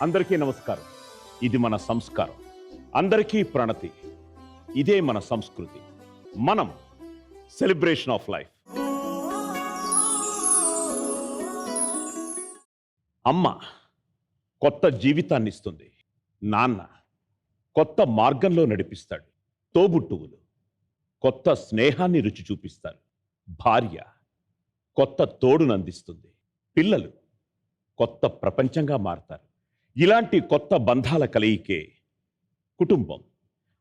అందరికీ నమస్కారం. ఇది మన సంస్కారం. అందరికీ ప్రణతి. ఇదే మన సంస్కృతి. మనం సెలబ్రేషన్ ఆఫ్ లైఫ్. అమ్మ కొత్త జీవితాన్ని ఇస్తుంది. నాన్న కొత్త మార్గంలో నడిపిస్తాడు. తోబుట్టువులు కొత్త స్నేహాన్ని రుచి చూపిస్తారు. భార్య కొత్త తోడును అందిస్తుంది. పిల్లలు కొత్త ప్రపంచంగా మారతారు. ఇలాంటి కొత్త బంధాల కలయికే కుటుంబం.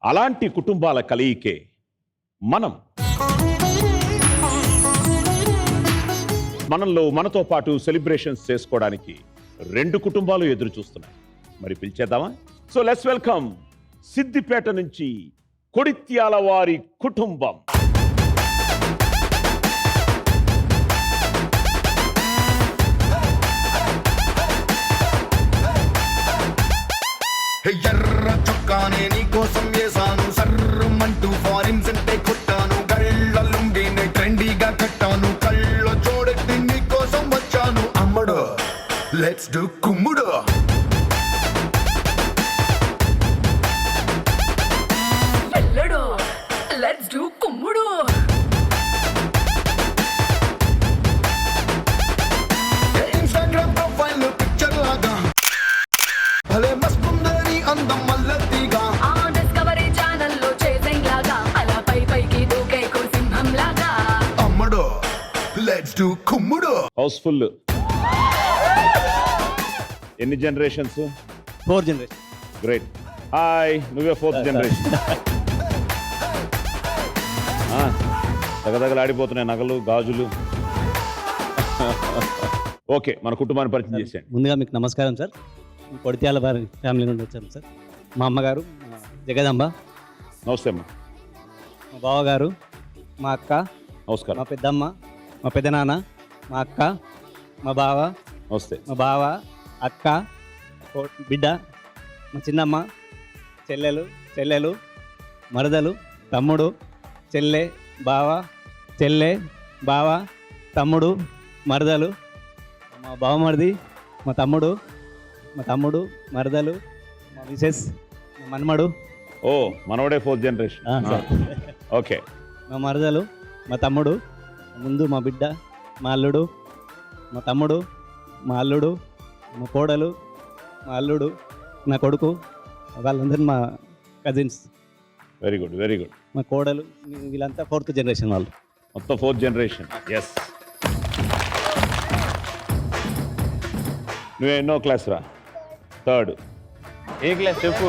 అలాంటి కుటుంబాల కలయికే మనం. మనంలో మనతో పాటు సెలబ్రేషన్స్ చేసుకోవడానికి 2 కుటుంబాలు ఎదురు చూస్తున్నాయి. మరి పిలిచేద్దామా? సో లెట్స్ వెల్కమ్ సిద్దిపేట నుంచి కొడిత్యాల వారి కుటుంబం. ఎర్ర చొక్కానే నీ కోసం వేసాను, సర్రమంటూ ఫారిన్స్ అంటే కొట్టాను, కళ్ళలుండినే ట్రెండీగా కట్టాను, కళ్ళ చూడెత్తి నీ కోసం వచ్చాను. అమ్మడు లెట్స్ డు కుమ్ముడు. లెట్స్ డు కుమ్ముడు. ఇన్స్టాగ్రామ్ ప్రొఫైల్ పిక్చర్ లాగా భలే మస్తుందని అందం మల్లతిగా, ఆ డిస్కవరీ ఛానల్ లో చేసింగ్ లాగా, అలా పై పైకి దూకే సింహం లాగా. అమ్మడు లెట్స్ డు కుమ్ముడు. హౌస్ఫుల్. ఎన్ని జనరేషన్స్? 4 జనరేషన్. గ్రేట్. హాయ్, నువ్వే 4th జనరేషన్. తగదగలాడిపోతున్నాయి నగలు, గాజులు. ఓకే, మన కుటుంబాన్ని పరిచయం చేసేయండి. ముందుగా మీకు నమస్కారం సార్. కొడిత్యాల వారి ఫ్యామిలీ నుండి వచ్చాను సార్. మా అమ్మగారు జగదంబ, నమస్తే అమ్మా. మా బావగారు, మా అక్క, నమస్కారం. మా పెద్దమ్మ, మా పెద్దనాన్న, మా అక్క, మా బావ, నమస్తే. మా బావ, అక్క, బిడ్డ, మా చిన్నమ్మ, చెల్లెలు, మరదలు, తమ్ముడు, చెల్లె, బావ, బావ, తమ్ముడు, మరదలు, మా బావమరిది, మా తమ్ముడు, మరదలు, మా మిసెస్, మా మన్మడు. ఓ, మనవడే 4th జనరేషన్. సార్. ఓకే. మా మరదలు, మా తమ్ముడు, ముందు మా బిడ్డ, మా అల్లుడు, మా తమ్ముడు, మా అల్లుడు, మా కోడలు, మా అల్లుడు, నా కొడుకు, వాళ్ళందరూ మా cousins. Very good, very good. మా కోడలు, వీళ్ళంతా 4th జనరేషన్ వాళ్ళు. మొత్తం 4th జనరేషన్. ఎస్. నువ్వు ఎన్నో క్లాస్ రా? 3rd. ఏ క్లాస్ చెప్పు?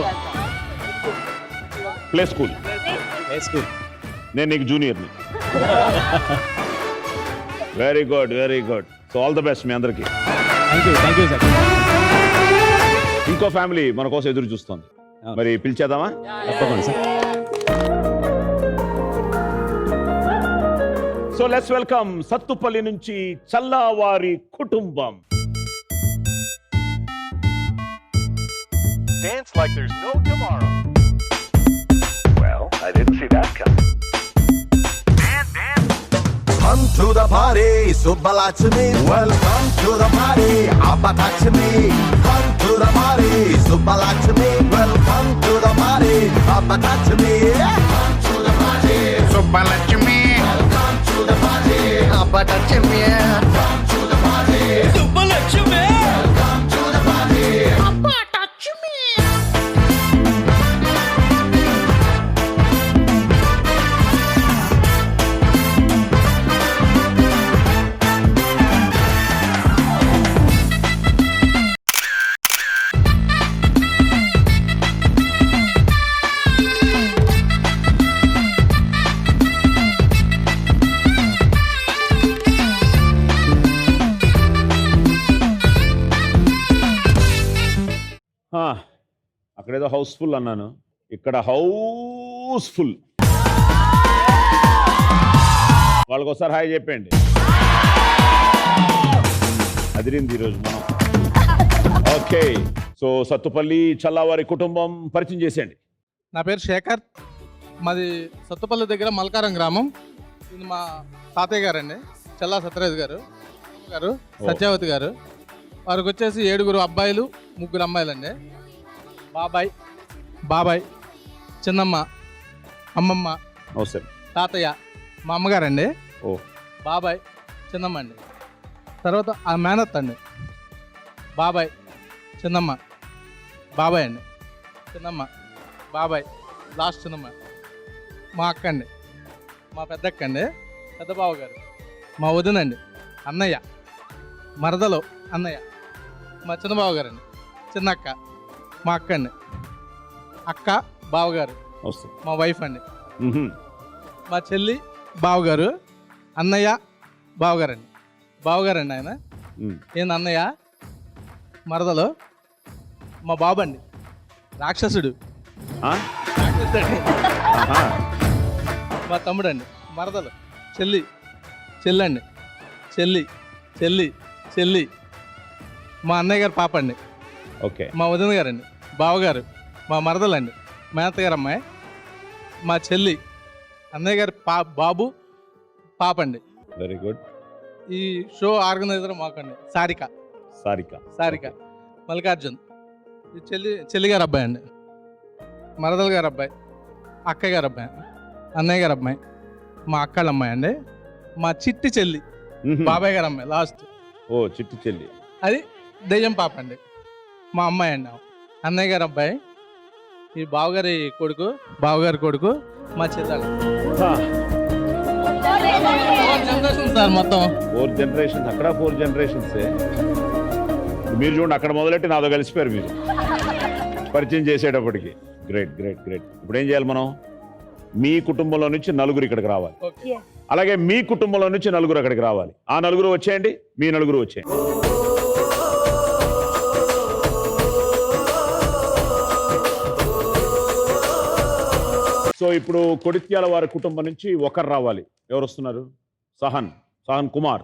Play school. స్కూల్. నేను నీకు జూనియర్ని. Very good, very good. So all the best మీ అందరికీ. Thank you sir. ఇంకో ఫ్యామిలీ మన కోసం ఎదురు చూస్తుంది. మరి పిలిచేద్దామా? తప్పకుండా సార్. సో లెట్స్ వెల్కమ్ సత్తుపల్లి నుంచి చల్లావారి కుటుంబం. Dance like there's no tomorrow. Well, I didn't see that coming. Come to the party, Subbalakshmi. Welcome to the party, Abbalakshmi. Come to the party, Subbalakshmi. Welcome to the party, Abbalakshmi. Come to the party, Subbalakshmi. Welcome to the party, Abbalakshmi. Come to the party, Subbalakshmi. Welcome to the party, Abbalakshmi. అక్కడేదో Housefull అన్నాను, ఇక్కడ Housefull. వాళ్ళకి ఒకసారి hi చెప్పండి. అదిరింది ఈరోజు మనం. Okay, so Sathupalli చల్లావారి కుటుంబం పరిచయం చేసేయండి. నా పేరు శేఖర్. మాది సత్తుపల్లి దగ్గర మల్కారం గ్రామం. ఇది మా తాతయ్య గారండి, చల్లా సత్యరాజు గారు, సత్యావతి గారు. వారికి వచ్చేసి 7 అబ్బాయిలు ముగ్గురు అమ్మాయిలండి. బాబాయ్ చిన్నమ్మ, అమ్మమ్మ, అవసరం. తాతయ్య, మా అమ్మగారండి. ఓ బాబాయ్, చిన్నమ్మ అండి. తర్వాత ఆ మేనత్ అండి. బాబాయ్, చిన్నమ్మ, బాబాయ్ అండి, చిన్నమ్మ, బాబాయ్, లాస్ట్ చిన్నమ్మ, మా అక్క అండి, మా పెద్దక్క అండి, పెద్ద బావ గారు, మా వదినండి, అన్నయ్య, మరదలో అన్నయ్య, మా చిన్న బావ గారండి, చిన్నక్క, మా అక్క అండి, అక్క బావగారు, అవసరం. మా వైఫ్ అండి, మా చెల్లి బావగారు, అన్నయ్య బావగారండి, బావగారండి ఆయన ఏంది అన్నయ్య, మరదలో మా బాబు అండి, రాక్షసుడు, మా తమ్ముడు అండి, మరదలు చెల్లండి, చెల్లి మా అన్నయ్య గారు పాప అండి, ఓకే. మా వదిన గారండి, బావగారు, మా మరదలండి, మేనత్త గారు అమ్మాయి, మా చెల్లి, అన్నయ్య గారి బాబు పాప అండి. Very good. ఈ షో ఆర్గనైజర్ మాకండి సారిక మల్లికార్జున్, ఈ చెల్లి గారు అబ్బాయి అండి, మరదల గారు అబ్బాయి, అక్కయ్య గారు అబ్బాయి, అన్నయ్య గారు అబ్బాయి, మా అక్కళ్ళ అమ్మాయి అండి, మా చిట్టి చెల్లి బాబాయ్ గారు అమ్మాయి లాస్ట్. ఓ చిట్టి చెల్లి, అది దెయ్యం పాప అండి, మా అమ్మాయి అండి, అన్నయ్య గారు అబ్బాయి, ఈ బావగారి కొడుకు మా చెల్లెలు. 4 జనరేషన్ సార్ మొత్తం. 4 జనరేషన్స్. అక్కడ 4 జనరేషన్స్. మీరు చూడండి, అక్కడ మొదలెట్టి నాతో కలిసిపోయారు మీరు పరిచయం చేసేటప్పటికి. గ్రేట్. ఇప్పుడు ఏం చేయాలి మనం? మీ కుటుంబంలో నుంచి 4 ఇక్కడికి రావాలి, అలాగే మీ కుటుంబంలో నుంచి 4 అక్కడికి రావాలి. ఆ 4 వచ్చేయండి, మీ 4 వచ్చేయండి. సో ఇప్పుడు కొడిత్యాల వారి కుటుంబం నుంచి ఒకరు రావాలి. ఎవరు వస్తున్నారు? సహన్ కుమార్.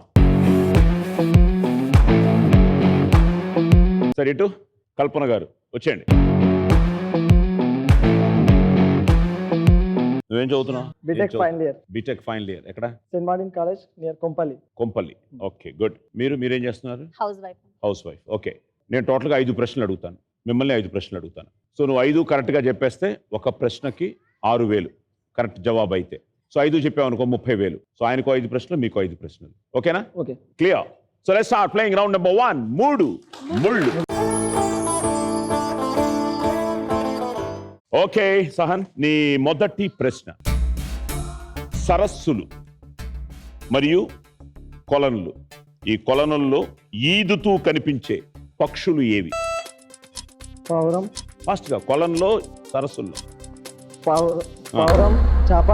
సరే, ఇటు కల్పన గారు వచ్చేయండి. నువ్వేం చదువుతున్నావు? BTech final year. ఎక్కడ? Saint Martin college near Kompally. Okay, good. మీరేం చేస్తున్నారు? House wife. ఓకే, నేను టోటల్గా 5 ప్రశ్నలు అడుగుతాను, మిమ్మల్ని 5 ప్రశ్నలు అడుగుతాను. సో నువ్వు 5 కరెక్ట్గా చెప్పేస్తే ఒక ప్రశ్నకి 6,000 కరెక్ట్ జవాబు అయితే. సో 5 చెప్పావనుకో 30,000. సో ఆయనకు 5 ప్రశ్నలు, మీకు 5 ప్రశ్నలు. ఓకేనా? Okay, clear. So let's start playing round number 1. 3 ముళ్ళు. ఓకే సహన్, నీ మొదటి ప్రశ్న. సరస్సులు మరియు కొలనులు, ఈ కొలనుల్లో ఈదుతూ కనిపించే పక్షులు ఏవి? పావురం. ఫాస్ట్గా. కొలనులో, సరస్సుల్లో. పావురం, చాప,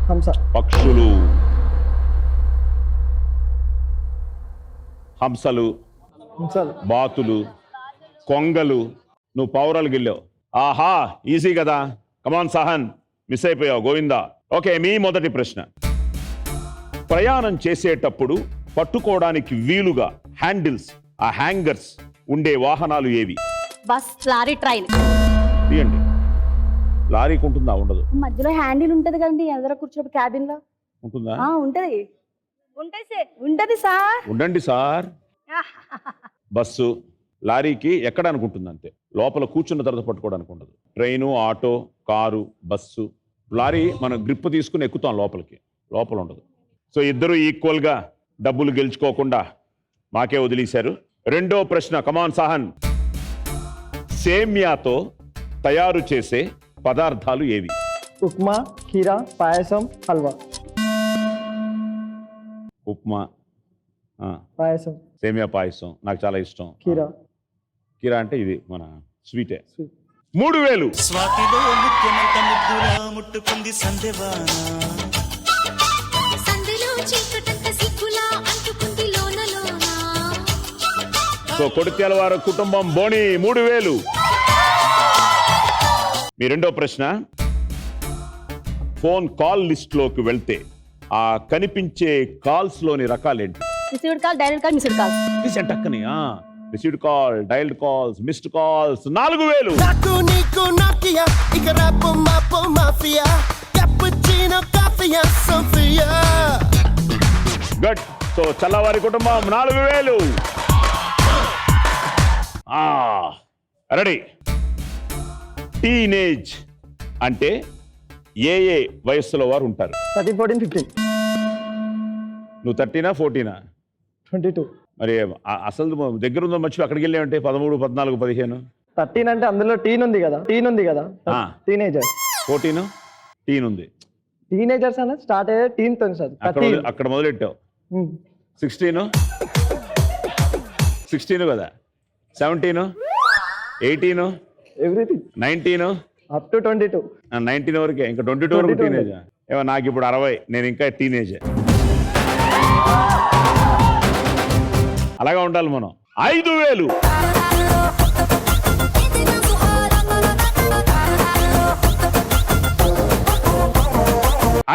హంస. పక్షులు, హంసలు, బాతులు, కొంగలు. నువ్వు పావురాలకు వెళ్ళావు. ఆహా, ఈజీ కదా. కమాన్ సహన్, మిస్ అయిపోయావు. గోవిందా. ఓకే, మీ మొదటి ప్రశ్న. ప్రయాణం చేసేటప్పుడు పట్టుకోవడానికి వీలుగా హ్యాండిల్స్, ఆ హ్యాంగర్స్ ఉండే వాహనాలు ఏవి? Bus, lorry, train. తీయండి. లారీకి ఉంటుందా? ఉండదు. మధ్యలో హ్యాండిల్ ఉంటది కదండి, ఎదురు కూర్చోబెట్టి క్యాబిన్ లో ఉంటుందా? ఉంటది సార్. ఉండండి సార్. బస్సు, లారీకి ఎక్కడ అనుకుంటుంది అంతే, లోపల కూర్చున్న తర్వాత పట్టుకోవడానికి ఉండదు. Train, auto, car, bus. Lorry మనం గ్రిప్ తీసుకుని ఎక్కుతాం లోపలికి, లోపల ఉండదు. సో ఇద్దరు ఈక్వల్గా డబ్బులు గెలుచుకోకుండా మాకే వదిలేశారు. రెండో ప్రశ్న. కమాన్ సహన్. సేమ్యాతో తయారు చేసే పదార్థాలు ఏవి? ఉప్మా, కీరా, పాయసం, హల్వా. ఉప్మా, పాయసం, సేమియా పాయసం నాకు చాలా ఇష్టం. కీరా అంటే ఇది మన స్వీటే. 3,000. స్వాతిలో ముత్యమంత ముద్దులా ముట్టుకుంది సందేవాన, సందేలో చీకటంత సిగ్గులా అంటుకుంది లోన. సో కొడిత్యాల వారి కుటుంబం బోని 3,000. మీ రెండో ప్రశ్న. ఫోన్ కాల్ లిస్ట్ లోకి వెళ్తే ఆ కనిపించే కాల్స్ లోని రకాలేంటి? Received call, direct call, missed call. టక్కని received call, dialled calls, missed calls. 4,000. నాకు నీకు నాకియా ఇక రాపు మాపు మాఫియా క్యాపుచినో కాఫియా సోఫియా. గుడ్. సో చల్లవారి కుటుంబం 4,000. రెడీ. టీనేజ్ అంటే ఏ వయస్సులో వారు ఉంటారు? 13, 14, 15, నువ్వు 13, 14? 22. మరి అసలు దగ్గర ఉందో మర్చిపోయి అక్కడికి వెళ్ళామంటే 13, 14, 15. 13 అంటే అందులో టీన్ ఉంది కదా, టీనేజర్. 14 టీన్ ఉంది. టీనేజర్స్ అనేది స్టార్ట్ అయ్యే టీన్ తో సార్. అక్కడ మొదలెట్టావు. 16 కదా, 17, 18, ఎవ్రీథింగ్ 19 అప్ టు 22. 19 వరకే, ఇంకా 22 వరకు టీనేజ్. ఏమో నాకు ఇప్పుడు 60, నేను ఇంకా టీనేజ్. అలాగా ఉండాలి మనం. 5,000.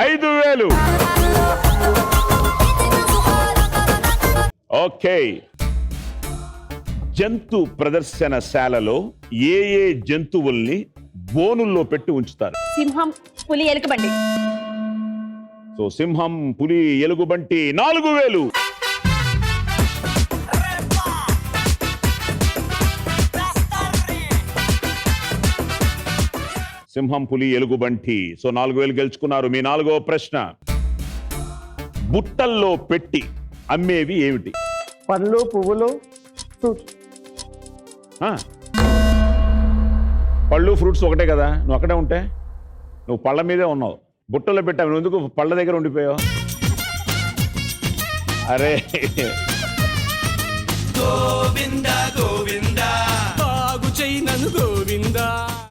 5,000. ఓకే. జంతు ప్రదర్శనశాలలో ఏ జంతువుల్ని బోనుల్లో పెట్టి ఉంచుతారు? సింహం, పులి, ఎలుకబండి. సో సింహం, పులి, ఎలుగుబంటి. 4,000. సింహం, పులి, ఎలుగుబంటి. సో 4,000 గెలుచుకున్నారు. మీ 4వ ప్రశ్న. బుట్టల్లో పెట్టి అమ్మేవి ఏమిటి? పళ్ళు, పువ్వులు, ఫ్రూట్స్. పళ్ళు, ఫ్రూట్స్ ఒకటే కదా, నువ్వు అక్కడే ఉంటే నువ్వు పళ్ళ మీదే ఉన్నావు. బుట్టలో పెట్టావు, నువ్వు ఎందుకు పళ్ళ దగ్గర ఉండిపోయావు? అరే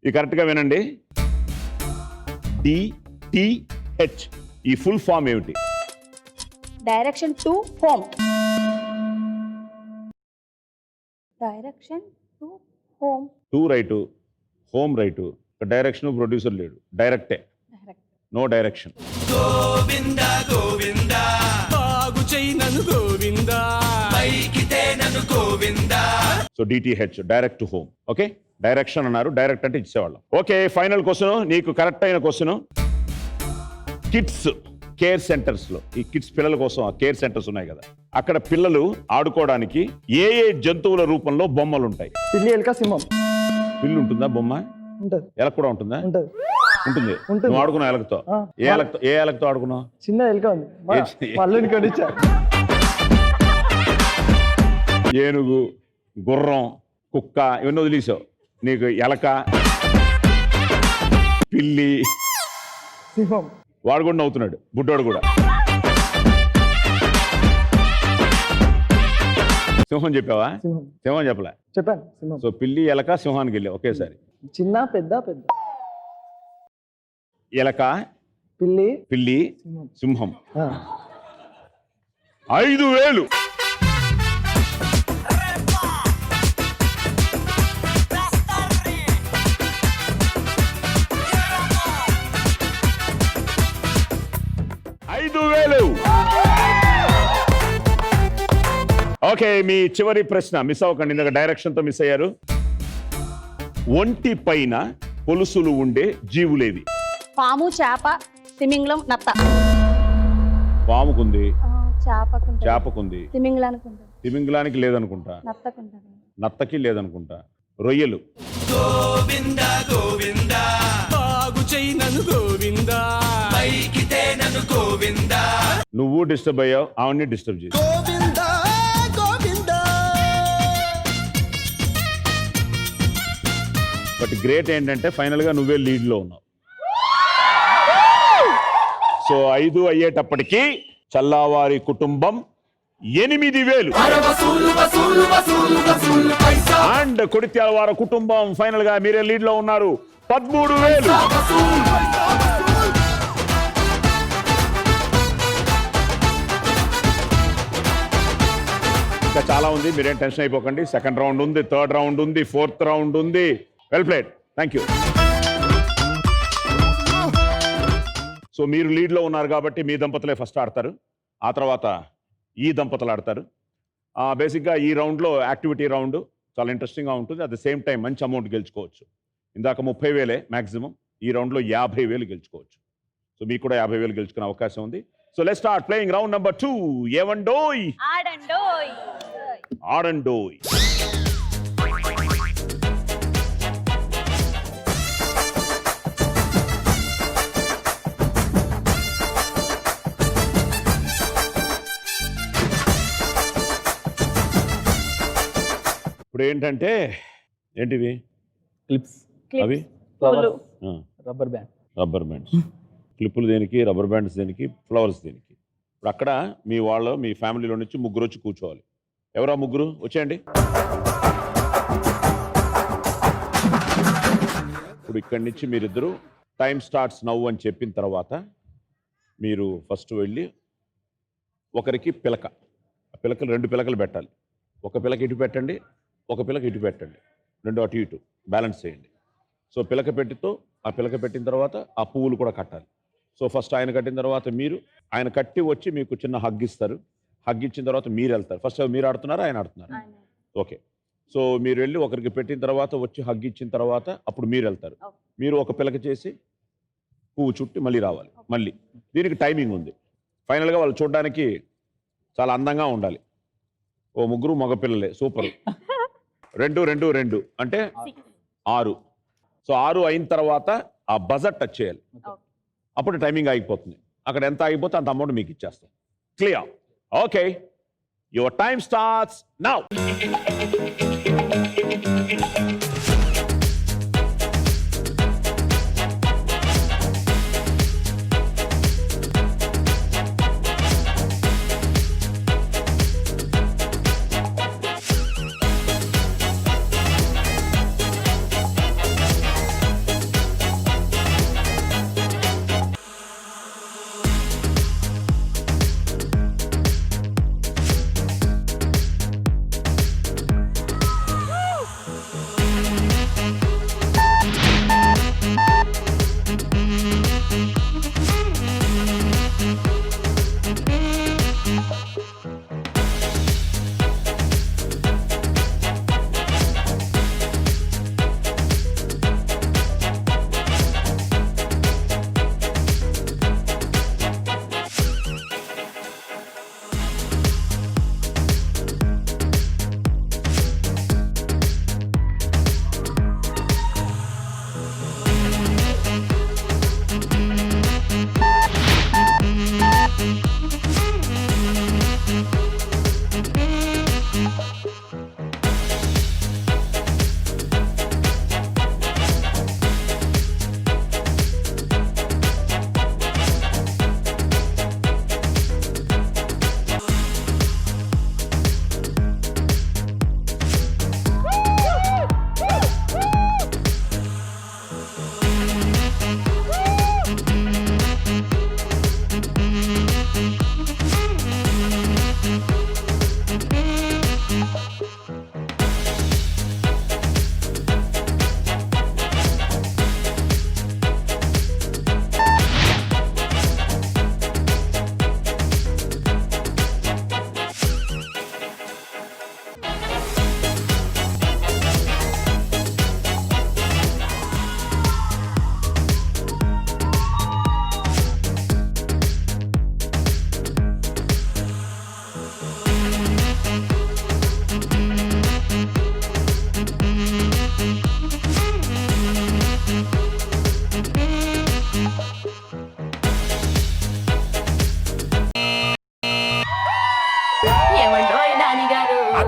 ఇది కరెక్ట్గా వినండి. DTH ఈ ఫుల్ ఫామ్ ఏమిటి? Direction to home. Direction to home. To right, home right. Direction producer లేడు, డైరెక్టే. No direction. So DTH direct to home. Okay, direction అన్నారు, డైరెక్ట్ అంటే ఇచ్చేవాళ్ళం. ఓకే, ఫైనల్ క్వశ్చన్, నీకు కరెక్ట్ అయిన క్వశ్చన్. కిడ్స్ కేర్ సెంటర్స్ లో, ఈ కిడ్స్ పిల్లల కోసం కేర్ సెంటర్స్ ఉన్నాయి కదా, అక్కడ పిల్లలు ఆడుకోవడానికి ఏ జంతువుల రూపంలో బొమ్మలు ఉంటాయి? పిల్లి, ఎలుక, సింహం. పిల్లి ఉంటుందా బొమ్మ? ఉంటది. ఎలక కూడా ఉంటుందా? ఉంటది. ఉంటుంది. నువ్వు ఆడుకున్నావు ఎలకతో? ఏ ఎలకతో ఆడుకున్నావు? చిన్న ఎలుక ఉంది, పళ్ళుని కొనిచ్చా. ఏనుగు, గుర్రం, కుక్క ఇవన్నీ వదిలేసావు. నీకు ఎలక, పిల్లి, సింహం. వాడు కూడా నవ్వుతున్నాడు, బుడ్డోడు కూడా. సింహం చెప్పావా? సింహం చెప్పలే. చెప్పాను సింహం. సో పిల్లి, ఎలక, సింహానికి వెళ్ళావు ఒకేసారి. చిన్న, పెద్ద, ఎలక, పిల్లి, సింహం. 5,000. ఓకే, మీ చివరి ప్రశ్న. మిస్ అవ్వకండి, ఇందాక డైరెక్షన్ తో మిస్ అయ్యారు. ఒంటి పైన పొలుసులు ఉండే జీవులేవి? పాము, చేప, తిమింగలం, నత్త. పాముకుంది, చేపకుంది, తిమింగలానికి లేదనుకుంటా, నత్తకి లేదనుకుంటా. రొయ్యలు. నువ్వు డిస్టర్బ్ అయ్యావు, ఆవిడ్ని డిస్టర్బ్ చేసి. బట్ గ్రేట్ ఏంటంటే ఫైనల్ గా నువ్వే లీడ్ లో ఉన్నావు. సో 5 అయ్యేటప్పటికి చల్లావారి కుటుంబం 8,000 అండ్ కొడిత్యాల వారి కుటుంబం ఫైనల్ గా మీరే లీడ్ లో ఉన్నారు 13,000. ఇంకా చాలా ఉంది, మీరేం టెన్షన్ అయిపోకండి. సెకండ్ రౌండ్ ఉంది, థర్డ్ రౌండ్ ఉంది, ఫోర్త్ రౌండ్ ఉంది. Well played, thank you. So మీరు లీడ్లో ఉన్నారు కాబట్టి మీ దంపతులే ఫస్ట్ ఆడతారు, ఆ తర్వాత ఈ దంపతులు ఆడతారు. బేసిక్గా ఈ రౌండ్లో యాక్టివిటీ రౌండ్ చాలా ఇంట్రెస్టింగ్గా ఉంటుంది. అట్ ద సేమ్ టైం మంచి అమౌంట్ గెలుచుకోవచ్చు. ఇందాక 30,000 మ్యాక్సిమం, ఈ రౌండ్లో 50,000 గెలుచుకోవచ్చు. సో మీకు కూడా 50,000 గెలుచుకునే అవకాశం ఉంది. So let's start playing round number 2. ఏవండోయ్ ఆడండోయ్. ఇప్పుడు ఏంటంటే ఏంటివి క్లిప్స్, అవి పూలు. Rubber band. Rubber bands. క్లిప్పులు దేనికి, రబ్బర్ బ్యాండ్స్ దేనికి, ఫ్లవర్స్ దేనికి. ఇప్పుడు అక్కడ మీ వాళ్ళు మీ ఫ్యామిలీలో నుంచి ముగ్గురు వచ్చి కూర్చోవాలి. ఎవరా ముగ్గురు వచ్చేయండి. ఇప్పుడు ఇక్కడి నుంచి మీరిద్దరు టైం స్టార్ట్స్ నౌ అని చెప్పిన తర్వాత మీరు ఫస్ట్ వెళ్ళి ఒకరికి పిలక, ఆ పిలకలు 2 పిలకలు పెట్టాలి. ఒక పిలక ఇటు పెట్టండి, ఒక పిలక ఇటు పెట్టండి, 2 అటు ఇటు బ్యాలెన్స్ చేయండి. సో పిలక పెట్టితో ఆ పిలక పెట్టిన తర్వాత ఆ పువ్వులు కూడా కట్టాలి. సో ఫస్ట్ ఆయన కట్టిన తర్వాత మీరు, ఆయన కట్టి వచ్చి మీకు చిన్న హగ్ ఇస్తారు. హగ్ ఇచ్చిన తర్వాత మీరు వెళ్తారు. ఫస్ట్ మీరు ఆడుతున్నారా, ఆయన ఆడుతున్నారు? ఓకే. సో మీరు వెళ్ళి ఒకరికి పెట్టిన తర్వాత వచ్చి హగ్ ఇచ్చిన తర్వాత అప్పుడు మీరు వెళ్తారు. మీరు ఒక పిలక చేసి పువ్వు చుట్టి మళ్ళీ రావాలి. మళ్ళీ దీనికి టైమింగ్ ఉంది. ఫైనల్గా వాళ్ళు చూడడానికి చాలా అందంగా ఉండాలి. ఓ ముగ్గురు మగపిల్లలే, సూపర్. 2 2 2 అంటే 6. సో 6 అయిన తర్వాత ఆ బజర్ టచ్ చేయాలి. అప్పుడు టైమింగ్ ఆగిపోతుంది. అక్కడ ఎంత ఆగిపోతే అంత అమౌంట్ మీకు ఇచ్చేస్తాం. Clear? Okay, your time starts now.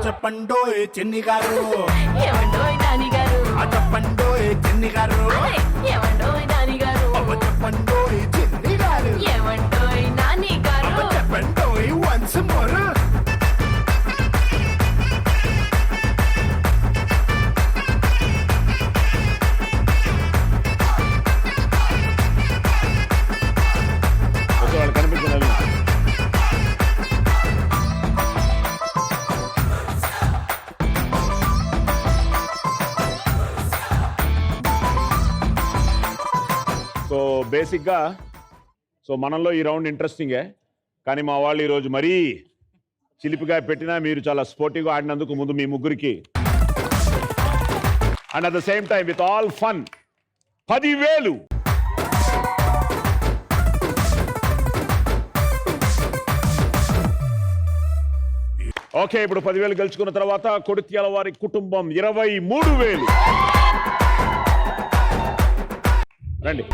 చెప్పండోయ్ చిన్ని గారు, ఏమండోయ్ నాని గారు, చెప్పండోయ్ చిన్ని గారు, ఏమండోయ్ నాని గారు, చెప్పండోయ్ చిన్ని గారు, ఏమండోయ్ నాని గారు, చెప్పండోయ్ వన్స్ మోర్. వాళ్ళు కనిపించాలి. సో బేసిక్గా మనలో ఈ రౌండ్ ఇంట్రెస్టింగే, కానీ మా వాళ్ళు ఈరోజు మరీ చిలిపిగా పెట్టినా మీరు చాలా స్పోర్టివ్గా ఆడినందుకు ముందు మీ ముగ్గురికి and at the same time with all fun 10,000. Okay, ఇప్పుడు 10,000 గెలుచుకున్న తర్వాత కొడిత్యాల వారి కుటుంబం 23,000. రండి.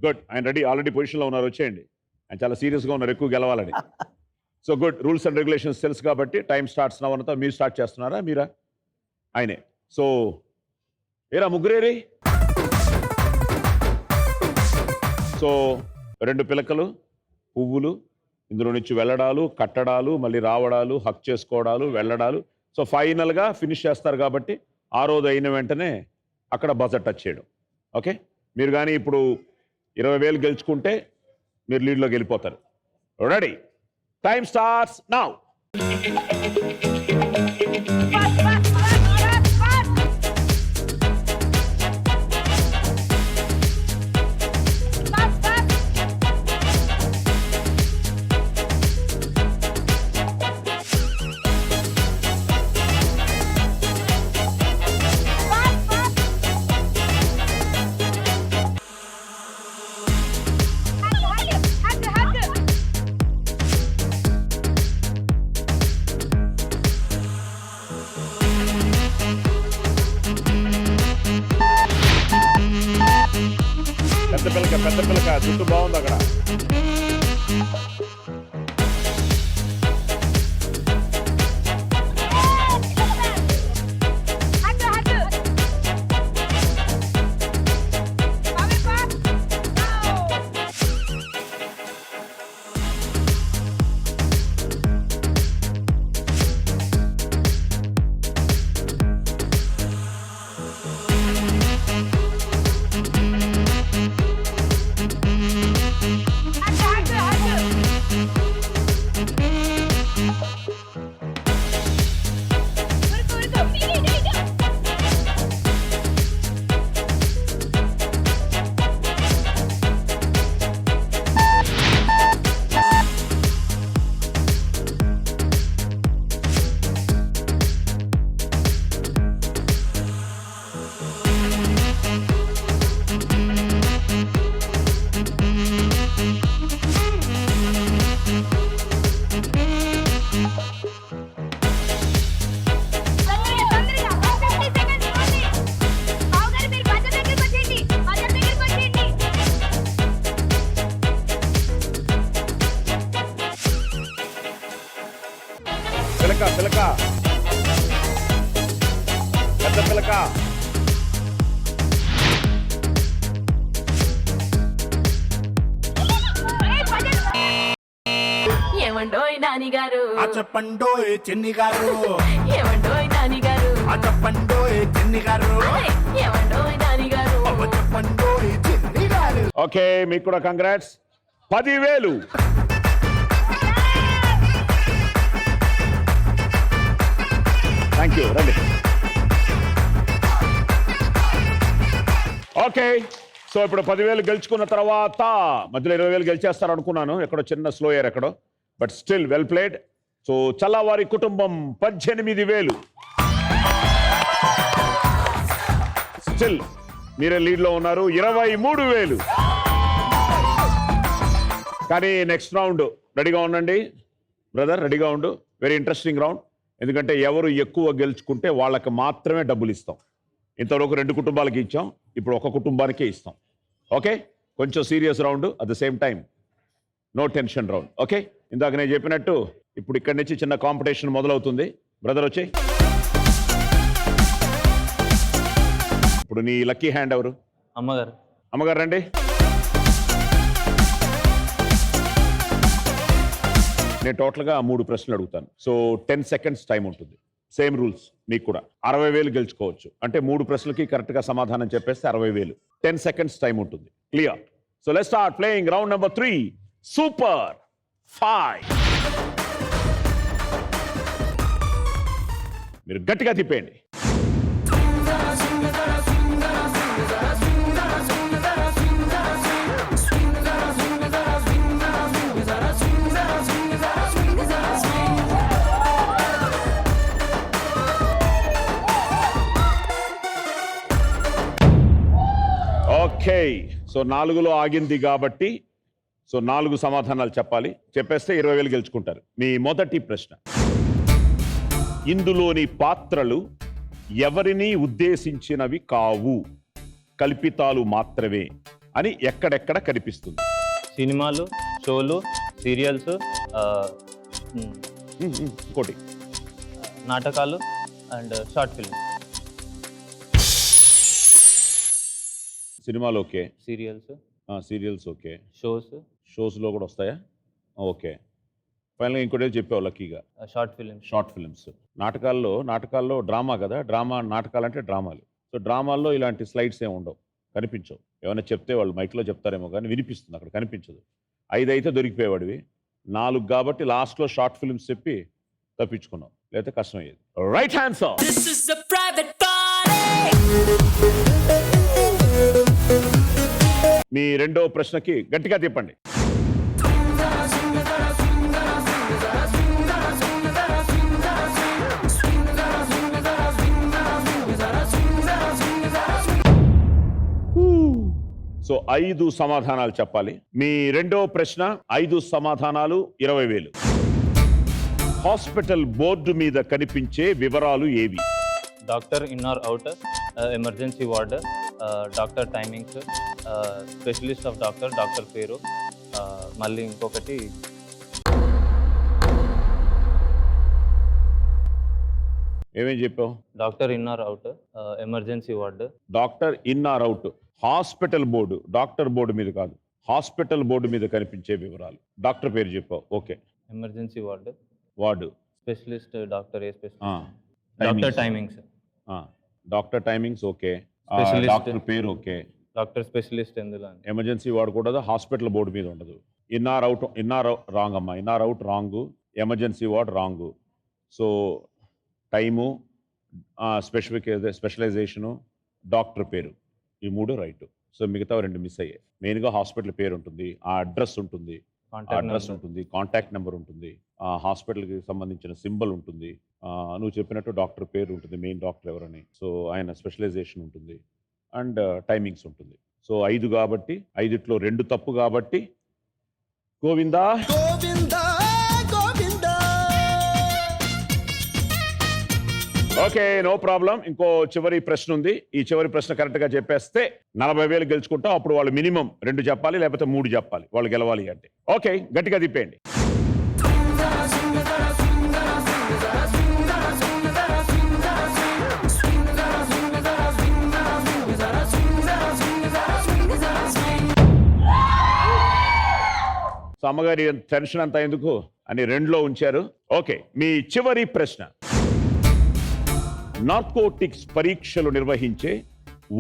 గుడ్, ఆయన రెడీ, ఆల్రెడీ పొజిషన్లో ఉన్నారు. వచ్చేయండి, ఆయన చాలా సీరియస్గా ఉన్నారు ఎక్కువ గెలవాలని. So good, rules and regulations తెలుసు కాబట్టి టైం స్టార్ట్స్ నవ్వనంతా మీరు స్టార్ట్ చేస్తున్నారా మీరా? ఆయనే. సో ఏరా ముగ్గురేరి? సో 2 పిలకలు, పువ్వులు, ఇందులో నుంచి వెళ్ళడాలు, కట్టడాలు, మళ్ళీ రావడాలు, హక్ చేసుకోవడాలు, వెళ్ళడాలు. సో ఫైనల్గా ఫినిష్ చేస్తారు కాబట్టి ఆ రోజు అయిన వెంటనే అక్కడ బజర్ టచ్ చేయడం. ఓకే, మీరు కానీ ఇప్పుడు 20,000 గెలుచుకుంటే మీరు లీడ్లోకి వెళ్ళిపోతారు. రెడీ? Time starts now. పెద్ద పిల్లక జుట్టు బాగుంది అక్కడ. పిలక పెద్ద పిలక. ఏమండోయ్ నాని గారు, చెప్పండోయ్ చిన్ని గారు, ఏమండోయ్ నాని గారు, చెప్పండోయ్ చిన్ని గారు, ఏమండోయ్ నాని గారు. చెప్పండోయ్ చిన్ని గారు. ఓకే, మీకు కూడా కంగ్రాట్స్. 10,000. Thank you. రండి. ఓకే, సో ఇప్పుడు 10,000 గెలుచుకున్న తర్వాత మధ్యలో 20,000 గెలిచేస్తారు అనుకున్నాను. ఎక్కడో చిన్న స్లో అయ్యారు ఎక్కడో, but still well played. So చల్లవారి కుటుంబం 18,000. స్టిల్ మీరే లీడ్లో ఉన్నారు, 23,000. కానీ నెక్స్ట్ రౌండ్ రెడీగా ఉండండి బ్రదర్, రెడీగా ఉండు. Very interesting round. ఎందుకంటే ఎవరు ఎక్కువ గెలుచుకుంటే వాళ్ళకి మాత్రమే డబ్బులు ఇస్తాం. ఇంతవరకు 2 కుటుంబాలకి ఇచ్చాం, ఇప్పుడు ఒక కుటుంబానికే ఇస్తాం. ఓకే, కొంచెం serious round, at the same time no tension round. Okay, ఇందాక నేను చెప్పినట్టు ఇప్పుడు ఇక్కడి నుంచి చిన్న కాంపిటీషన్ మొదలవుతుంది. బ్రదర్ వచ్చి, ఇప్పుడు నీ లక్కీ హ్యాండ్ ఎవరు? అమ్మగారు. అమ్మగారు రండి. నేను టోటల్గా 3 ప్రశ్నలు అడుగుతాను. సో 10 సెకండ్స్ టైం ఉంటుంది. సేమ్ రూల్స్ మీకు కూడా. 60,000 గెలుచుకోవచ్చు. అంటే 3 ప్రశ్నలకి కరెక్ట్గా సమాధానం చెప్పేస్తే 60,000. 10 సెకండ్స్ టైం ఉంటుంది. Clear? So let's start playing round number 3 super 5. మీరు గట్టిగా తిప్పేయండి. ఓకే, సో 4లో ఆగింది కాబట్టి సో 4 సమాధానాలు చెప్పాలి. చెప్పేస్తే 20,000 గెలుచుకుంటారు. మీ మొదటి ప్రశ్న, ఇందులోని పాత్రలు ఎవరిని ఉద్దేశించినవి కావు, కల్పితాలు మాత్రమే అని ఎక్కడెక్కడ కనిపిస్తుంది? సినిమాలు, షోలు, సీరియల్స్, ఇంకోటి నాటకాలు అండ్ షార్ట్ ఫిల్మ్, సినిమాలు okay, serials, serials okay, shows, షోస్లో కూడా వస్తాయా? ఓకే. ఫైనల్గా ఇంకోటి చెప్పావు లక్కీగా, షార్ట్ ఫిల్మ్స్. Short films. నాటకాల్లో డ్రామా కదా, నాటకాలు అంటే డ్రామాలు. సో డ్రామాల్లో ఇలాంటి స్లైడ్స్ ఏమి ఉండవు, కనిపించవు. ఏమైనా చెప్తే వాళ్ళు మైక్లో చెప్తారేమో కానీ వినిపిస్తుంది, అక్కడ కనిపించదు. 5 అయితే దొరికిపోయేవాడివి, 4 కాబట్టి లాస్ట్లో షార్ట్ ఫిల్మ్స్ చెప్పి తప్పించుకున్నావు, లేకపోతే కష్టమయ్యేది. Right answer. మీ రెండో ప్రశ్నకి గట్టిగా తిప్పండి. సో 5 సమాధానాలు చెప్పాలి. మీ రెండో ప్రశ్న 5 సమాధానాలు 20,000. హాస్పిటల్ బోర్డు మీద కనిపించే వివరాలు ఏవి? Doctor in or out, emergency ward, doctor timings, specialist of doctor, doctor పేరు, మళ్ళీ ఇంకొకటి ఏమేం చెప్పావు? Doctor in or out, emergency ward. Doctor in or out. Hospital board, doctor board మీద కాదు, హాస్పిటల్ బోర్డు మీద కనిపించే వివరాలు. డాక్టర్ పేరు చెప్పావు, okay. Emergency ward, ward, specialist doctor, ఏ specialist, doctor timings, doctor timings okay. Specialist. Doctor పేరు okay. Doctor specialist ఎందులో? ఎమర్జెన్సీ వార్డు కూడా హాస్పిటల్ బోర్డు మీద ఉండదు. ఇన్ ఆర్ రాంగ్ అమ్మా, in or out wrong, emergency ward wrong. So time, specialisation, doctor పేరు, ఈ 3 right. So మిగతా 2 miss అయ్యాయి. మెయిన్గా హాస్పిటల్ పేరు ఉంటుంది, ఆ అడ్రస్ ఉంటుంది, కాంటాక్ట్ నెంబర్ ఉంటుంది, ఆ హాస్పిటల్కి సంబంధించిన సింబల్ ఉంటుంది, నువ్వు చెప్పినట్టు డాక్టర్ పేరు ఉంటుంది, మెయిన్ డాక్టర్ ఎవరని, సో ఆయన స్పెషలైజేషన్ ఉంటుంది, అండ్ టైమింగ్స్ ఉంటుంది. సో 5 కాబట్టి 5లో 2 తప్పు కాబట్టి గోవిందా. Okay, no problem. ఇంకో చివరి ప్రశ్న ఉంది. ఈ చివరి ప్రశ్న కరెక్ట్గా చెప్పేస్తే 40,000 గెలుచుకుంటాం. అప్పుడు వాళ్ళు మినిమం 2 చెప్పాలి, లేకపోతే 3 చెప్పాలి వాళ్ళు గెలవాలి అంటే. ఓకే, గట్టిగా తిప్పేయండి. సో అమ్మగారి టెన్షన్ అంతా ఎందుకు అని 2లో ఉంచారు. ఓకే, మీ చివరి ప్రశ్న. నార్కోటిక్స్ పరీక్షలు నిర్వహించే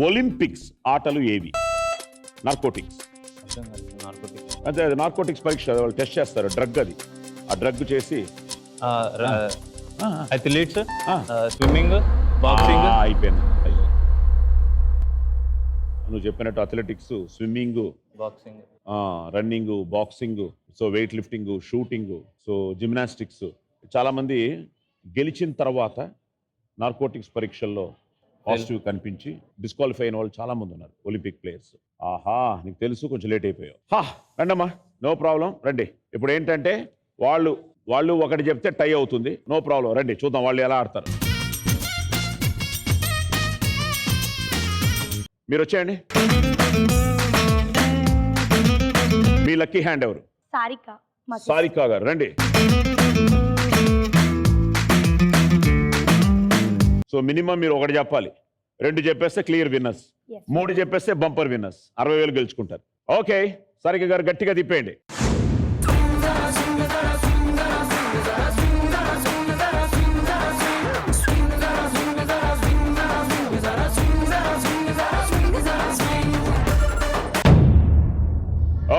ఒలింపిక్స్ ఆటలు ఏవి? నార్కోటిక్స్ అదే నార్కోటిక్స్ పరీక్ష, వాళ్ళు టెస్ట్ చేస్తారు, డ్రగ్ అది. ఆ డ్రగ్ చేసి అథ్లీట్స్, స్విమ్మింగ్, బాక్సింగ్. అయిపోయింది. నువ్వు చెప్పినట్టు athletics, swimming, boxing, running, boxing, so weight lifting, shooting, so gymnastics. చాలామంది గెలిచిన తర్వాత నార్కోటిక్స్ పరీక్షల్లో పాజిటివ్ కనిపించి డిస్క్వాలిఫై అయిన వాళ్ళు చాలా మంది ఉన్నారు, ఒలింపిక్ ప్లేయర్స్. ఆహా, నీకు తెలుసు, కొంచెం లేట్ అయిపోయావు. రండమ్మా, నో ప్రాబ్లం, రండి. ఇప్పుడు ఏంటంటే వాళ్ళు ఒకటి చెప్తే టై అవుతుంది, నో ప్రాబ్లం, రండి చూద్దాం వాళ్ళు ఎలా ఆడతారు. మీరు వచ్చేయండి. మీ లక్కీ హ్యాండ్ ఎవరు? సారికా గారు, రండి. సో మినిమం మీరు 1 చెప్పాలి, 2 చెప్పేస్తే క్లియర్ విన్నర్స్, 3 చెప్పేస్తే బంపర్ విన్నర్స్, 60,000 గెలుచుకుంటారు. ఓకే, సారిక గారు గట్టిగా తిప్పేయండి.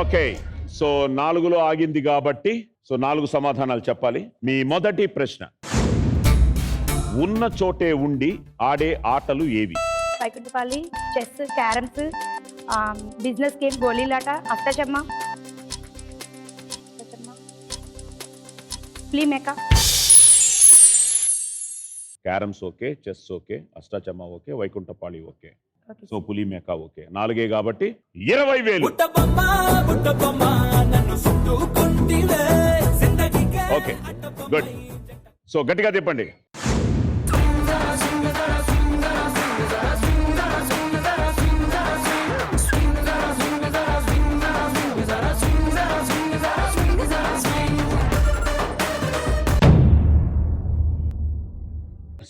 ఓకే, సో 4లో ఆగింది కాబట్టి సో 4 సమాధానాలు చెప్పాలి. మీ మొదటి ప్రశ్న. ఉన్న చోటే ఉండి ఆడే ఆటలు ఏవి? వైకుంఠపాలి, చెస్, క్యారమ్స్, బిజినెస్ గేమ్, గోళీలాట, అష్టచమ్మ, ప్లీమేక. క్యారమ్స్ ఓకే, చెస్ ఓకే, అష్టాచమ్మ ఓకే, వైకుంఠపాళి ఓకే, సో పులి మేక ఓకే. 4 కాబట్టి 20,000. Okay, good. సో గట్టిగా తిప్పండి.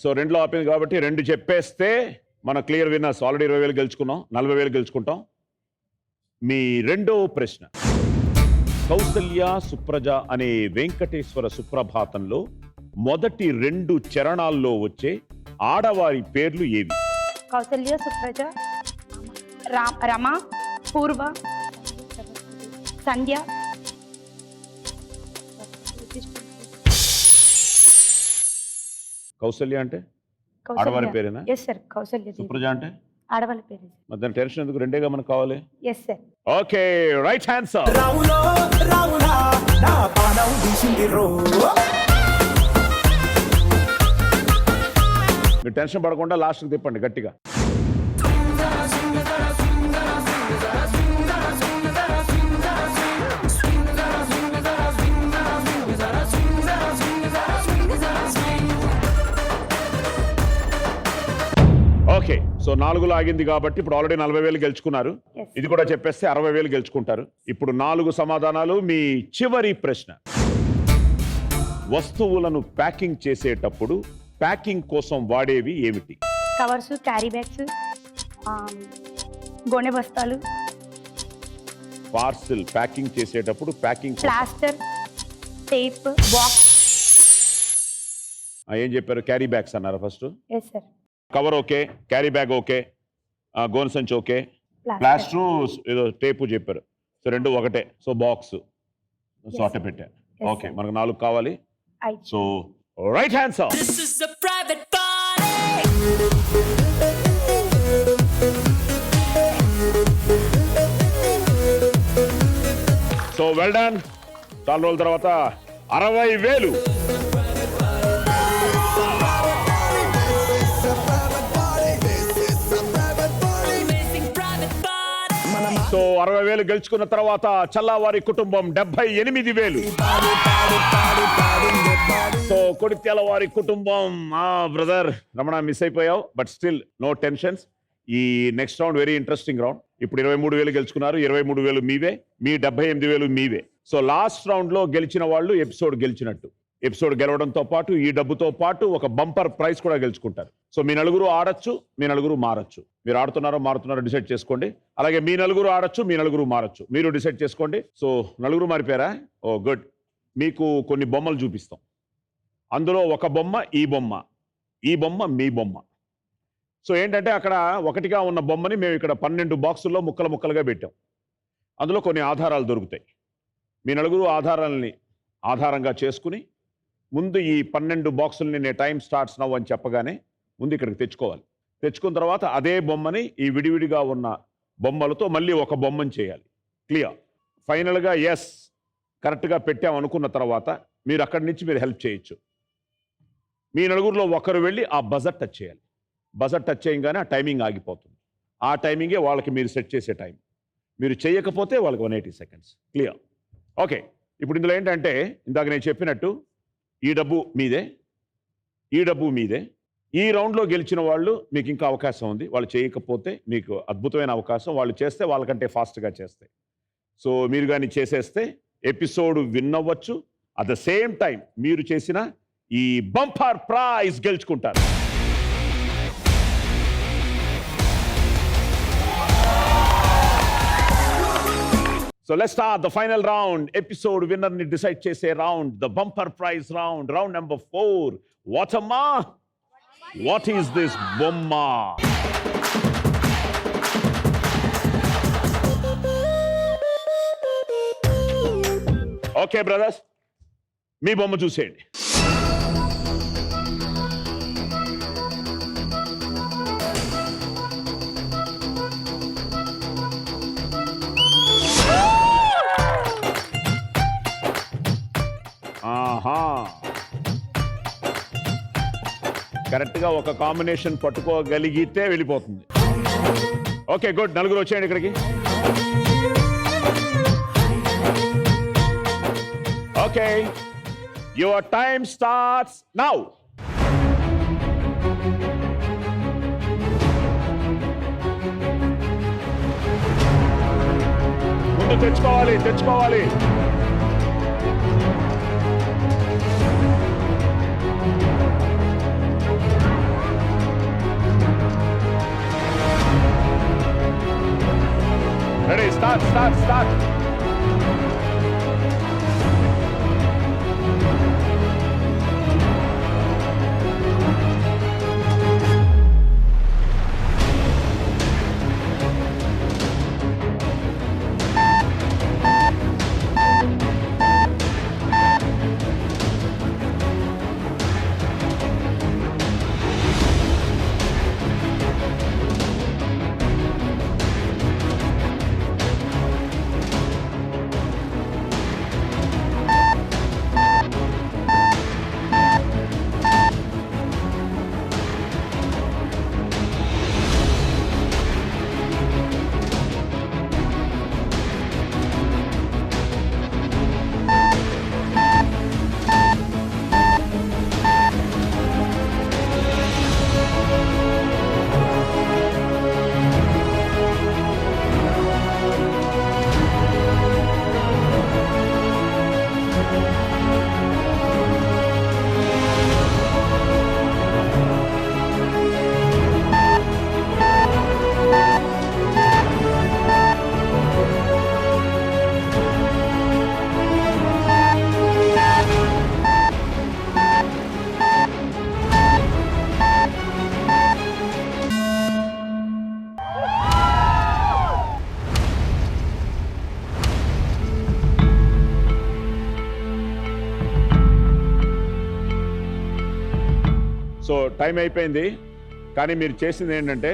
సో 2లో ఆపింది కాబట్టి 2 చెప్పేస్తే మన క్లియర్ విన్నర్స్. ఆల్రెడీ 20,000 గెలుచుకున్నాం, 40,000 గెలుచుకుంటాం. మీ రెండో ప్రశ్న, కౌసల్య సుప్రజ అనే వెంకటేశ్వర సుప్రభాతంలో మొదటి 2 చరణాల్లో వచ్చే ఆడవారి పేర్లు ఏవి? కౌసల్య సుప్రజ, రమ, పూర్వ, సంధ్య. కౌసల్య అంటే ఆడవారి పేరేనా? Yes sir, Kausalya. సుప్రజ అంటే ఆడవాళ్ళ పేరు. మరి దాని టెన్షన్ ఎందుకు? 2గా మనకు కావాలి. Yes sir. Okay, right answer. మీరు టెన్షన్ పడకుండా లాస్ట్కి తిప్పండి గట్టిగా. ఓకే, సో 4లో ఆగింది కాబట్టి ఇప్పుడు ఆల్రెడీ 40,000 గెలుచుకున్నారు. Yes. ఇది కూడా చెప్పేస్తే 60,000 గెలుచుకుంటారు. ఇప్పుడు 4 సమాధానాలు. మీ చివరి ప్రశ్న, వస్తువులను ప్యాకింగ్ చేసేటప్పుడు ప్యాకింగ్ కోసం వాడేవి ఏమిటి? కవర్స్, క్యారీ బ్యాగ్స్, గోనె బస్తాలు, పార్సిల్ ప్యాకింగ్ చేసేటప్పుడు ప్యాకింగ్ ప్లాస్టర్, టేప్, బాక్స్. ఏం చెప్పారు? క్యారీ బ్యాగ్స్ అన్నారు first. Yes sir. Cover okay, carry bag okay, గోన్ సంచి ఓకే, ప్లాస్టర్ ఏదో టేపు చెప్పారు. సో 2 ఒకటే. సో బాక్స్ సో అట్ట పెట్టారు. ఓకే, మనకు 4 కావాలి. So right answer. So well done. చాలా రోజుల తర్వాత 60,000. సో 60,000 గెలుచుకున్న తర్వాత చల్లావారి కుటుంబం 78,000. సో కొడిత్యాల వారి కుటుంబం, బ్రదర్ రమణ మిస్ అయిపోయావు, బట్ స్టిల్ నో టెన్షన్స్. ఈ next round very interesting round. ఇప్పుడు 23,000 గెలుచుకున్నారు, 23,000 మీవే, మీ 78,000 మీవే. సో లాస్ట్ రౌండ్ లో గెలిచిన వాళ్ళు ఎపిసోడ్ గెలిచినట్టు. ఎపిసోడ్ గెలవడంతో పాటు ఈ డబ్బుతో పాటు ఒక బంపర్ ప్రైజ్ కూడా గెలుచుకుంటారు. సో మీ నలుగురు ఆడొచ్చు, మీ నలుగురు మారచ్చు. మీరు ఆడుతున్నారో మారుతున్నారో డిసైడ్ చేసుకోండి. అలాగే మీ నలుగురు ఆడొచ్చు, మీ నలుగురు మారచ్చు. మీరు డిసైడ్ చేసుకోండి. సో నలుగురు మారిపోయారా? ఓ గుడ్. మీకు కొన్ని బొమ్మలు చూపిస్తాం. అందులో ఒక బొమ్మ ఈ బొమ్మ, ఈ బొమ్మ మీ బొమ్మ. సో ఏంటంటే అక్కడ ఒకటిగా ఉన్న బొమ్మని మేము ఇక్కడ 12 బాక్సుల్లో ముక్కలు ముక్కలుగా పెట్టాం. అందులో కొన్ని ఆధారాలు దొరుకుతాయి. మీ నలుగురు ఆధారాలని ఆధారంగా చేసుకుని ముందు ఈ 12 బాక్సుల్ని నేను టైం స్టార్ట్స్ నవ్ అని చెప్పగానే ముందు ఇక్కడికి తెచ్చుకోవాలి. తెచ్చుకున్న తర్వాత అదే బొమ్మని ఈ విడివిడిగా ఉన్న బొమ్మలతో మళ్ళీ ఒక బొమ్మని చేయాలి. క్లియర్? ఫైనల్గా ఎస్ కరెక్ట్గా పెట్టాం అనుకున్న తర్వాత మీరు అక్కడి నుంచి మీరు హెల్ప్ చేయొచ్చు. మీ నలుగురిలో ఒకరు వెళ్ళి ఆ బజర్ టచ్ చేయాలి. బజర్ టచ్ చేయగానే ఆ టైమింగ్ ఆగిపోతుంది. ఆ టైమింగే వాళ్ళకి మీరు సెట్ చేసే టైం. మీరు చేయకపోతే వాళ్ళకి 180 సెకండ్స్. క్లియర్? ఓకే, ఇప్పుడు ఇందులో ఏంటంటే ఇందాక నేను చెప్పినట్టు ఈ డబ్బు మీదే, ఈ డబ్బు మీదే. ఈ రౌండ్లో గెలిచిన వాళ్ళు మీకు ఇంకా అవకాశం ఉంది. వాళ్ళు చేయకపోతే మీకు అద్భుతమైన అవకాశం. వాళ్ళు చేస్తే వాళ్ళకంటే ఫాస్ట్గా చేస్తే. సో మీరు కానీ చేసేస్తే ఎపిసోడ్ విన్ అవ్వచ్చు. అట్ ద సేమ్ టైం మీరు చేసిన ఈ బంపర్ ప్రైజ్ గెలుచుకుంటారు. So let's start the final round. Episode winner ni decide chese round. The bumper prize round. Round number 4. What amma? What is this bomma? Okay, brothers. Me bomma chuseyandi. కరెక్ట్గా ఒక combination పట్టుకోగలిగితే వెళ్ళిపోతుంది. Okay good. నలుగురు వచ్చేయండి ఇక్కడికి. Okay, your time starts now. ముందు తెచ్చుకోవాలి. Start. So time అయిపోయింది, కానీ మీరు చేసింది ఏంటంటే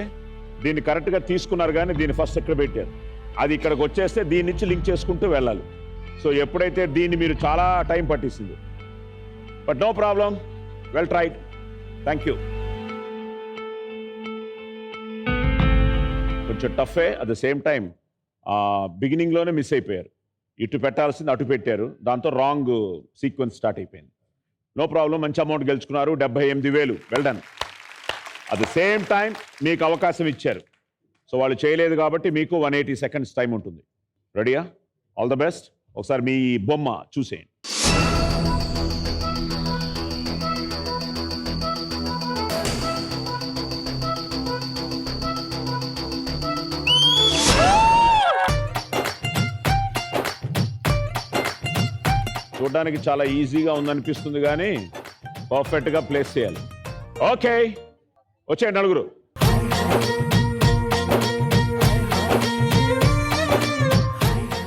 దీన్ని కరెక్ట్గా తీసుకున్నారు, కానీ దీన్ని ఫస్ట్ ఎక్కడ పెట్టారు. అది ఇక్కడికి వచ్చేస్తే దీని నుంచి లింక్ చేసుకుంటూ వెళ్ళాలి. సో ఎప్పుడైతే దీన్ని మీరు చాలా టైం పట్టిస్తుంది, but no problem, well tried, thank you. కొంచెం టఫే, అట్ ద సేమ్ టైం బిగినింగ్లోనే మిస్ అయిపోయారు. ఇటు పెట్టాల్సింది అటు పెట్టారు, దాంతో రాంగ్ సీక్వెన్స్ స్టార్ట్ అయిపోయింది. నో ప్రాబ్లం, మంచి అమౌంట్ గెలుచుకున్నారు, 78,000, well done. At the same time మీకు అవకాశం ఇచ్చారు, సో వాళ్ళు చేయలేదు కాబట్టి మీకు 180 seconds టైం ఉంటుంది. రెడీయా? All the best. ఒకసారి మీ బొమ్మ చూసేయండి. చూడడానికి చాలా ఈజీగా ఉందనిపిస్తుంది, కానీ పర్ఫెక్ట్గా ప్లేస్ చేయాలి. ఓకే, వచ్చేయండి నలుగురు.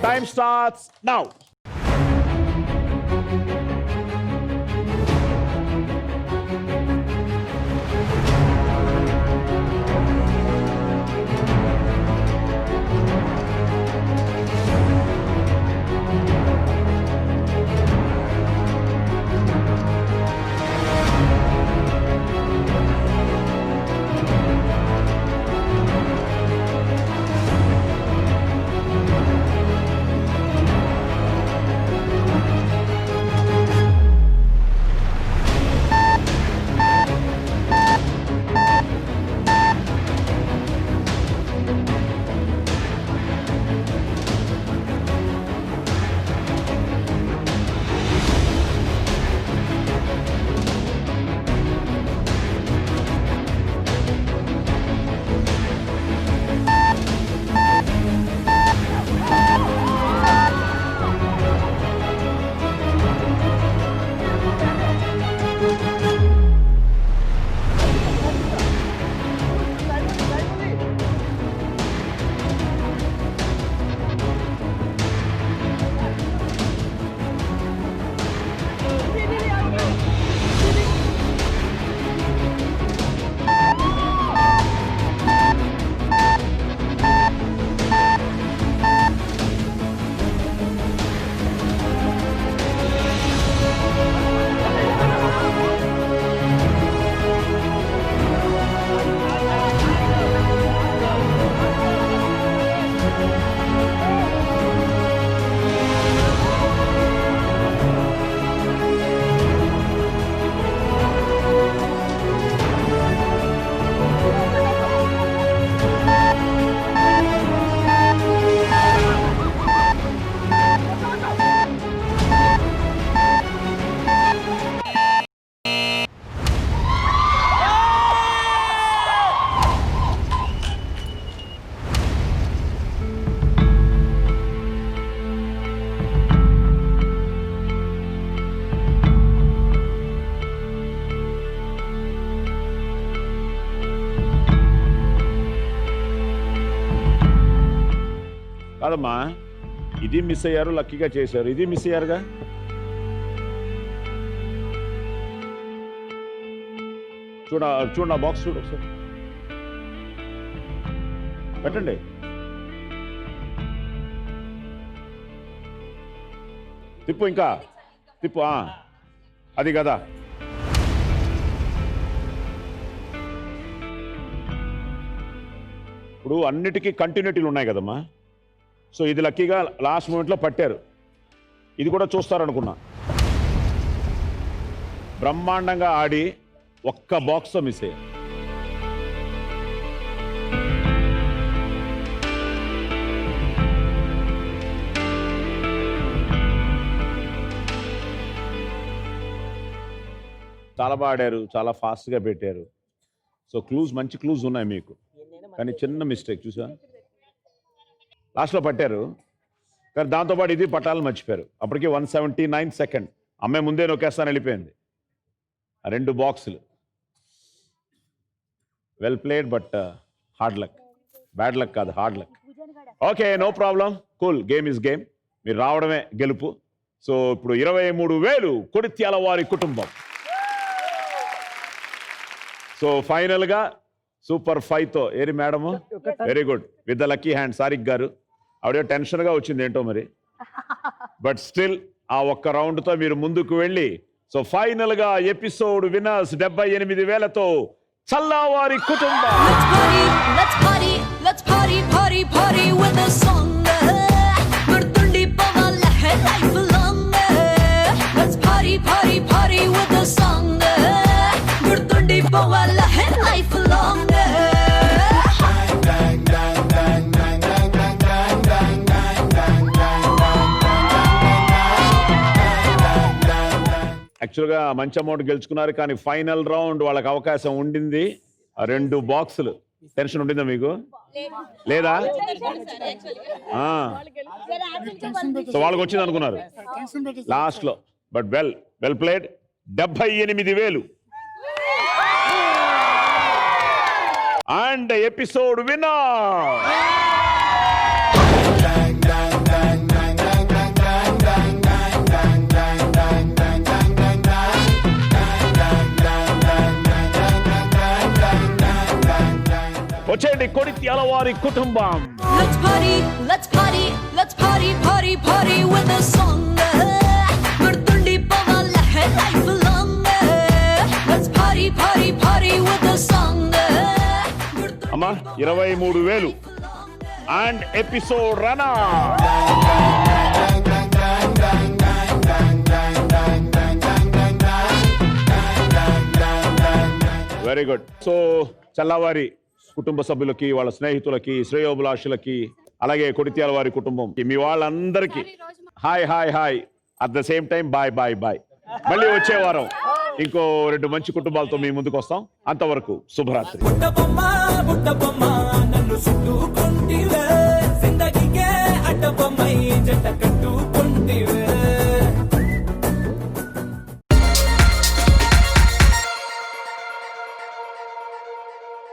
Time starts now. కాదమ్మా, ఇది మిస్ అయ్యారు, లక్కీగా చేశారు, ఇది మిస్ అయ్యారుగా. చూడ బాక్స్ చూడు ఒకసారి, పెట్టండి. తిప్పు, ఇంకా తిప్పు. అది కదా. ఇప్పుడు అన్నిటికీ కంటిన్యూటీలు ఉన్నాయి కదమ్మా. సో ఇది లక్కీగా లాస్ట్ మూమెంట్లో పట్టారు. ఇది కూడా చూస్తారనుకున్నా. బ్రహ్మాండంగా ఆడి ఒక్క బాక్స్తో మిస్ అయ్యారు. చాలా బాగా ఆడారు, చాలా ఫాస్ట్గా పెట్టారు. సో క్లూజ్, మంచి క్లూజ్ ఉన్నాయి మీకు, కానీ చిన్న మిస్టేక్ చూసా. లాస్ట్లో పట్టారు, కానీ దాంతోపాటు ఇది పట్టాలని మర్చిపోయారు. అప్పటికి 179 సెకండ్. అమ్మాయి ముందే నొక్కేస్తాను వెళ్ళిపోయింది. 2 బాక్సులు. Well played, but hard luck. Bad luck కాదు, hard luck. Okay, no problem, cool. Game is game. మీరు రావడమే గెలుపు. సో ఇప్పుడు 23,000 కొడిత్యాల వారి కుటుంబం. సో ఫైనల్గా సూపర్ 5తో ఏరి madam, very good, with the lucky hand సారిక్ గారు. ఆవిడ టెన్షన్గా వచ్చింది ఏంటో మరి, బట్ స్టిల్ ఆ ఒక్క రౌండ్తో మీరు ముందుకు వెళ్ళి, సో ఫైనల్గా ఎపిసోడ్ విన్నర్స్ 78,000తో చల్లావారి కుటుంబం. యాక్చువల్గా మంచి అమౌంట్ గెలుచుకున్నారు, కానీ ఫైనల్ రౌండ్ వాళ్ళకి అవకాశం ఉండింది. 2 బాక్సులు. టెన్షన్ ఉండిందా మీకు? లేదా? సో వాళ్ళకి వచ్చింది అనుకున్నారు లాస్ట్లో, but well played. 78,000 and episode winner. వచ్చేయండి కొడిత్యాల వారి కుటుంబం. Let's party with a song. గుర్తుండి పోవాల life long. Let's party with a song. అమ్మా 23,000 and episode runner. Very good. So చల్లవారి కుటుంబ సభ్యులకి, వాళ్ళ స్నేహితులకి, శ్రేయోభిలాషులకి, అలాగే కొడిత్యాల వారి కుటుంబం, మీ వాళ్ళందరికీ hi. At the same time bye. మళ్ళీ వచ్చే వారం ఇంకో 2 మంచి కుటుంబాలతో మీ ముందుకు వస్తాం. అంతవరకు శుభరాత్రి.